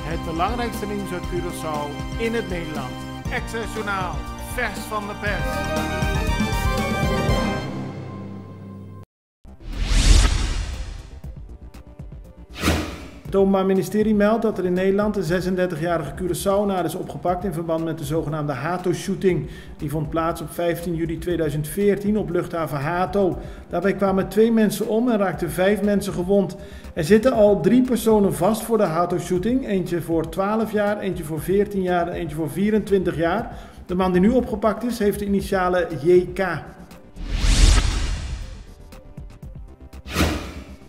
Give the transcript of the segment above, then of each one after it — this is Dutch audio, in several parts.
Het belangrijkste nieuws uit Curaçao in het Nederland. Access Journaal, vers van de pers. Het Openbaar Ministerie meldt dat er in Nederland een 36-jarige Curaçaonaar is opgepakt in verband met de zogenaamde Hato-shooting. Die vond plaats op 15 juli 2014 op luchthaven Hato. Daarbij kwamen 2 mensen om en raakten 5 mensen gewond. Er zitten al 3 personen vast voor de Hato-shooting. Eentje voor 12 jaar, eentje voor 14 jaar en eentje voor 24 jaar. De man die nu opgepakt is, heeft de initialen JK.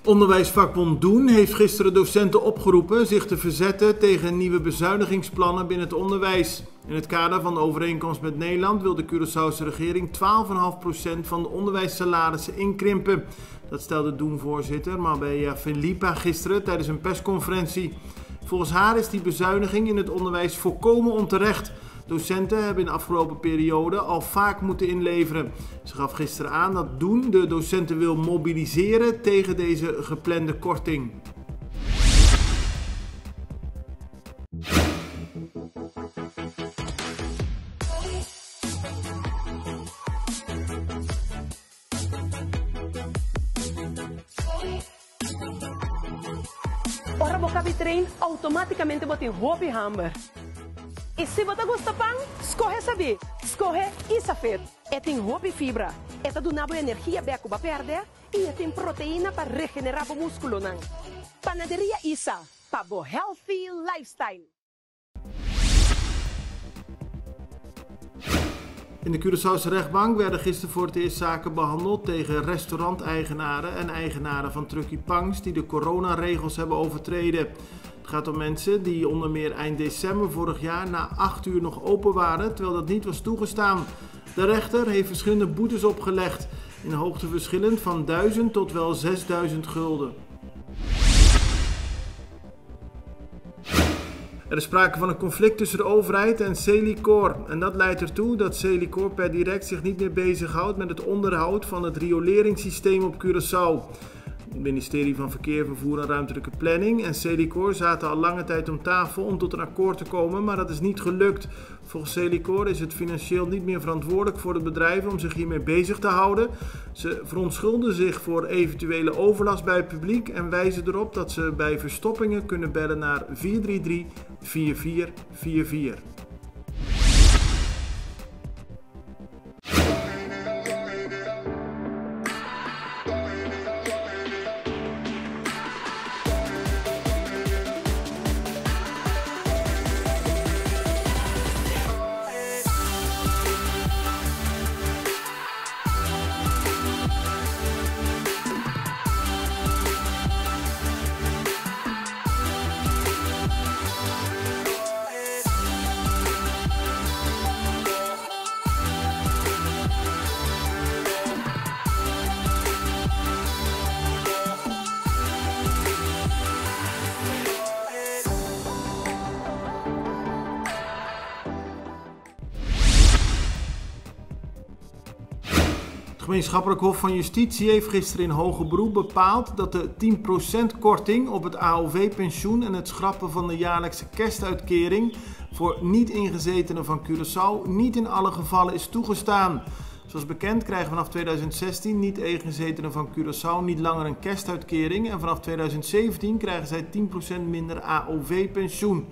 Onderwijsvakbond Doen heeft gisteren docenten opgeroepen zich te verzetten tegen nieuwe bezuinigingsplannen binnen het onderwijs. In het kader van de overeenkomst met Nederland wil de Curaçaose regering 12,5% van de onderwijssalarissen inkrimpen. Dat stelde Doen-voorzitter Mabea Filipa gisteren tijdens een persconferentie. Volgens haar is die bezuiniging in het onderwijs volkomen onterecht. Docenten hebben in de afgelopen periode al vaak moeten inleveren. Ze gaf gisteren aan dat Doen de docenten wil mobiliseren tegen deze geplande korting. Ora bocabi trem automaticamente bota em hobby hammer. E se você gosta pão, escorre saber. Escorre Isafet. Tem hobby fibra. Do nabo energia beco para perder e tem proteína para regenerar o músculo não. Panaderia Isa, para o healthy lifestyle. In de Curaçaose rechtbank werden gisteren voor het eerst zaken behandeld tegen restauranteigenaren en eigenaren van Trucky Pangs die de coronaregels hebben overtreden. Het gaat om mensen die onder meer eind december vorig jaar na 8 uur nog open waren, terwijl dat niet was toegestaan. De rechter heeft verschillende boetes opgelegd, in hoogte verschillend van 1000 tot wel 6000 gulden. Er is sprake van een conflict tussen de overheid en Celicor. En dat leidt ertoe dat Celicor per direct zich niet meer bezighoudt met het onderhoud van het rioleringssysteem op Curaçao. Het ministerie van Verkeer, Vervoer en Ruimtelijke Planning en Celicor zaten al lange tijd om tafel om tot een akkoord te komen, maar dat is niet gelukt. Volgens Celicor is het financieel niet meer verantwoordelijk voor de bedrijven om zich hiermee bezig te houden. Ze verontschuldigen zich voor eventuele overlast bij het publiek en wijzen erop dat ze bij verstoppingen kunnen bellen naar 433 4444. Het gemeenschappelijk hof van justitie heeft gisteren in hoger beroep bepaald dat de 10% korting op het AOW-pensioen en het schrappen van de jaarlijkse kerstuitkering voor niet-ingezetenen van Curaçao niet in alle gevallen is toegestaan. Zoals bekend krijgen vanaf 2016 niet-ingezetenen van Curaçao niet langer een kerstuitkering en vanaf 2017 krijgen zij 10% minder AOW-pensioen.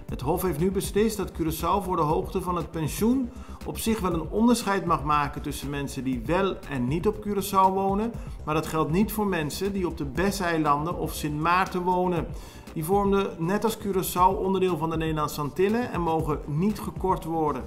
Het Hof heeft nu beslist dat Curaçao voor de hoogte van het pensioen op zich wel een onderscheid mag maken tussen mensen die wel en niet op Curaçao wonen, maar dat geldt niet voor mensen die op de Besseilanden of Sint Maarten wonen. Die vormden net als Curaçao onderdeel van de Nederlandse Antillen en mogen niet gekort worden.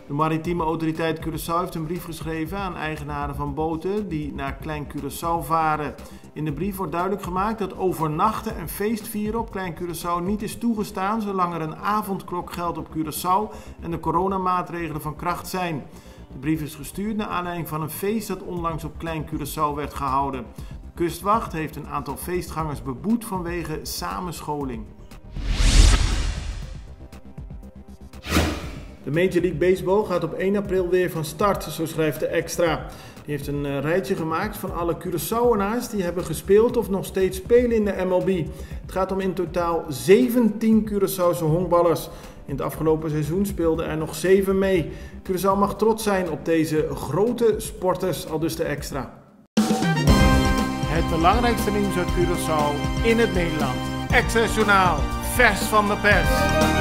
De maritieme autoriteit Curaçao heeft een brief geschreven aan eigenaren van boten die naar Klein Curaçao varen. In de brief wordt duidelijk gemaakt dat overnachten en feestvieren op Klein Curaçao niet is toegestaan zolang er een avondklok geldt op Curaçao en de coronamaatregelen van kracht zijn. De brief is gestuurd naar aanleiding van een feest dat onlangs op Klein Curaçao werd gehouden. De kustwacht heeft een aantal feestgangers beboet vanwege samenscholing. De De Major League Baseball gaat op 1 april weer van start, zo schrijft de Extra. Die heeft een rijtje gemaakt van alle Curaçaoënaars die hebben gespeeld of nog steeds spelen in de MLB. Het gaat om in totaal 17 Curaçaose honkballers. In het afgelopen seizoen speelden er nog 7 mee. Curaçao mag trots zijn op deze grote sporters, aldus de Extra. Het belangrijkste nieuws uit Curaçao in het Nederland. Extra Journaal, vers van de pers.